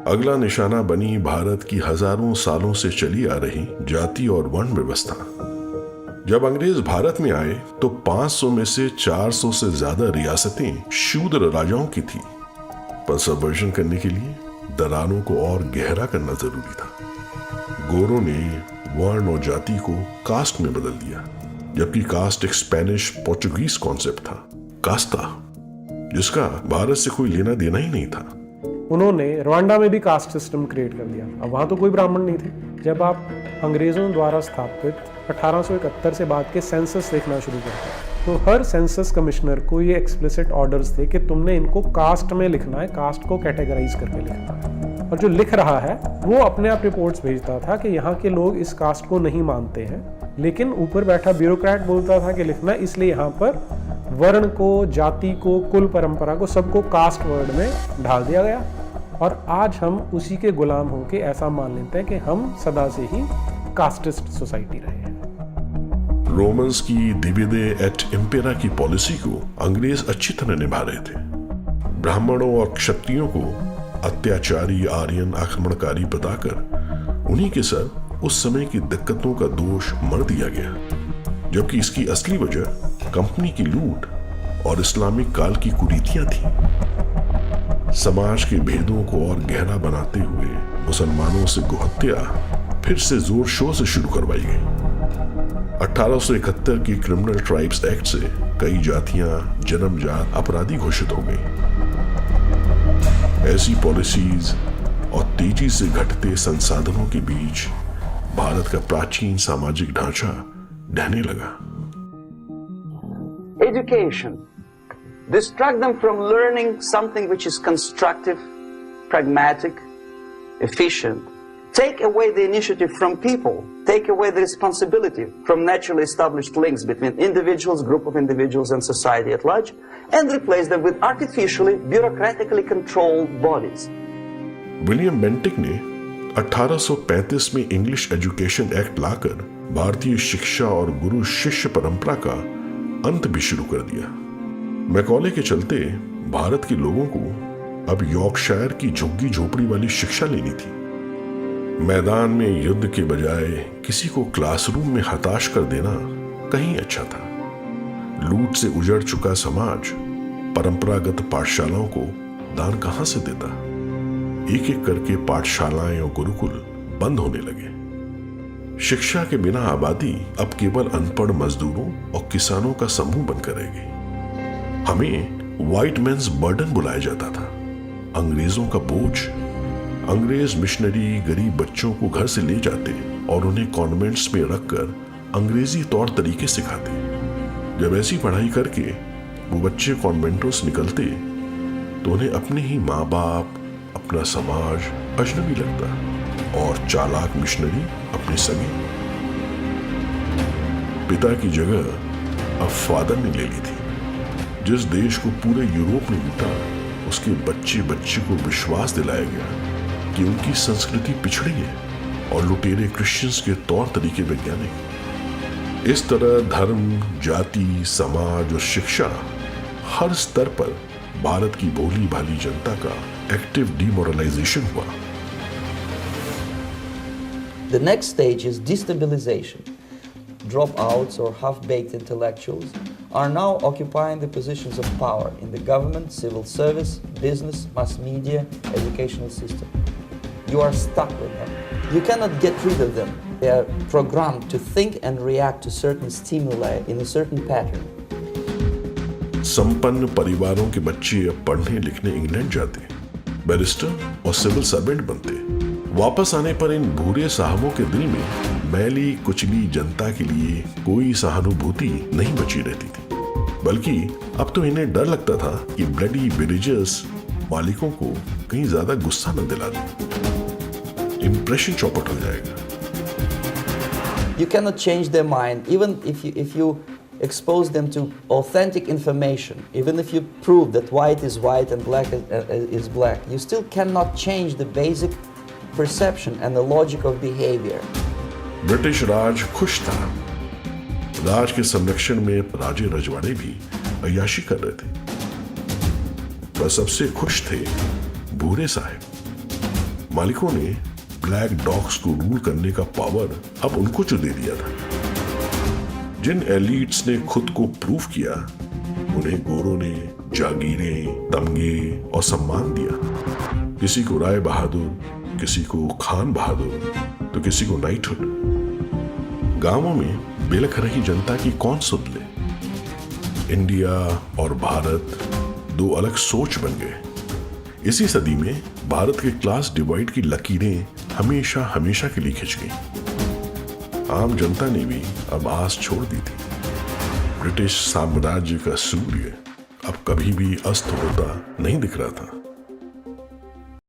अगला निशाना बनी भारत की हजारों सालों से चली आ रही जाति और वर्ण व्यवस्था। जब अंग्रेज भारत में आए तो 500 में से 400 से ज्यादा रियासतें शूद्र राजाओं की थी, पर सबवर्जन करने के लिए दरारों को और गहरा करना जरूरी था। गोरों ने वर्ण और जाति को कास्ट में बदल दिया, जबकि कास्ट एक स्पेनिश पोर्चुगीज कॉन्सेप्ट था, कास्ता, जिसका भारत से कोई लेना देना ही नहीं था। उन्होंने रवांडा में भी कास्ट सिस्टम क्रिएट कर दिया। अब वहां तो कोई ब्राह्मण नहीं थे। जब आप अंग्रेजों द्वारा स्थापित 1871 से बाद के सेंसस देखना शुरू करते हैं तो हर सेंसस कमिश्नर को ये एक्सप्लिसिट ऑर्डर्स थे कि तुमने इनको कास्ट में लिखना है, कास्ट को कैटेगराइज करके लिखना है। और जो लिख रहा है वो अपने आप रिपोर्ट्स भेजता था कि यहाँ के लोग इस कास्ट को नहीं मानते हैं, लेकिन ऊपर बैठा ब्यूरोक्रेट बोलता था कि लिखना है, इसलिए यहाँ पर वर्ण को, जाति को, कुल परंपरा को, सबको कास्ट वर्ड में ढाल दिया गया। और आज हम उसी के गुलाम होके ऐसा मान लेते हैं कि हम सदा से ही कास्टिस्ट सोसाइटी रहे हैं। रोमन्स की डिविडे एट इम्पेरा की पॉलिसी को अंग्रेज अच्छी तरह निभा रहे थे। ब्राह्मणों और क्षत्रियों को अत्याचारी आर्यन आक्रमणकारी बताकर उन्हीं के सर उस समय की दिक्कतों का दोष मढ़ दिया गया, जबकि इसकी असली वजह कंपनी की लूट और इस्लामिक काल की कुरीतियां थी। समाज के भेदों को और गहरा बनाते हुए मुसलमानों से गोहत्या फिर से जोर शोर से शुरू करवाई गई। 1871 की क्रिमिनल ट्राइब्स एक्ट से कई जातियां जन्मजात अपराधी घोषित हो गई। ऐसी पॉलिसीज और तेजी से घटते संसाधनों के बीच भारत का प्राचीन सामाजिक ढांचा ढहने लगा। Education. Distract them from learning something which is constructive, pragmatic, efficient. Take away the initiative from people. Take away the responsibility from naturally established links between individuals, group of individuals, and society at large, and replace them with artificially, bureaucratically controlled bodies. William Bentinck ने 1835 में English education act लाकर भारतीय शिक्षा और गुरु शिष्य परंपरा का अंत भी शुरू कर दिया। मैकॉले के चलते भारत के लोगों को अब यॉर्कशायर की झुग्गी झोपड़ी वाली शिक्षा लेनी थी। मैदान में युद्ध के बजाय किसी को क्लासरूम में हताश कर देना कहीं अच्छा था। लूट से उजड़ चुका समाज परंपरागत पाठशालाओं को दान कहां से देता। एक एक करके पाठशालाएं और गुरुकुल बंद होने लगे। शिक्षा के बिना आबादी अब केवल अनपढ़ मजदूरों और किसानों का समूह बनकर रह गई। हमें व्हाइट मैन्स बर्डन बुलाया जाता था, अंग्रेजों का बोझ। अंग्रेज मिशनरी गरीब बच्चों को घर से ले जाते और उन्हें कॉन्वेंट्स में रखकर अंग्रेजी तौर तरीके सिखाते। जब ऐसी पढ़ाई करके वो बच्चे कॉन्वेंटों से निकलते तो उन्हें अपने ही माँ बाप, अपना समाज अजनबी लगता और चालाक मिशनरी अपने सगे। पिता की जगह अब फादर ने ले ली थी। जिस देश को पूरे यूरोप ने लूटा, उसके बच्चे बच्चे को विश्वास दिलाया गया कि उनकी संस्कृति पिछड़ी है और लुटेरे क्रिश्चियंस के तौर तरीके वैज्ञानिक। इस तरह धर्म, जाति, समाज और शिक्षा हर स्तर पर भारत की भोली भाली जनता का एक्टिव डिमोरलाइजेशन हुआ। The next stage is destabilization. Dropouts or half-baked intellectuals are now occupying the positions of power in the government, civil service, business, mass media, educational system. You are stuck with them. You cannot get rid of them. They are programmed to think and react to certain stimuli in a certain pattern. संपन्न परिवारों के बच्चे अब पढ़ने लिखने England जाते, barrister और civil servant बनते। वापस आने पर इन भूरे साहबों के दिल में मैली कुचली जनता के लिए कोई सहानुभूति नहीं बची रहती थी, बल्कि अब तो इन्हें डर लगता था कि ब्लडी विलेजर्स मालिकों को कहीं ज्यादा गुस्सा न दिला दें। इंप्रेशन चौपट हो जाएगा। You cannot change their mind, even if you expose them to authentic information, even if you prove that white is white and black is black, you still cannot change the basic perception and the logic of behavior. British Raj खुश था। राज के संरक्षण में राजे रजवाड़े भी अय्याशी कर रहे थे, पर सबसे खुश थे भूरे साहब। मालिकों ने ब्लैक डॉग्स को रूल करने का पावर अब उनको जो दे दिया था। जिन एलिट्स ने खुद को प्रूव किया, उन्हें गोरों ने जागीरें, तमगे और सम्मान दिया। किसी को राय बहादुर, किसी को खान बहादुर, तो किसी को नाइटहुड। गांवों में बेलख रही जनता की कौन सुन ले। इंडिया और भारत दो अलग सोच बन गए। इसी सदी में भारत के क्लास डिवाइड की लकीरें हमेशा हमेशा के लिए खिंच गई। आम जनता ने भी अब आस छोड़ दी थी। ब्रिटिश साम्राज्य का सूर्य अब कभी भी अस्त होता नहीं दिख रहा था।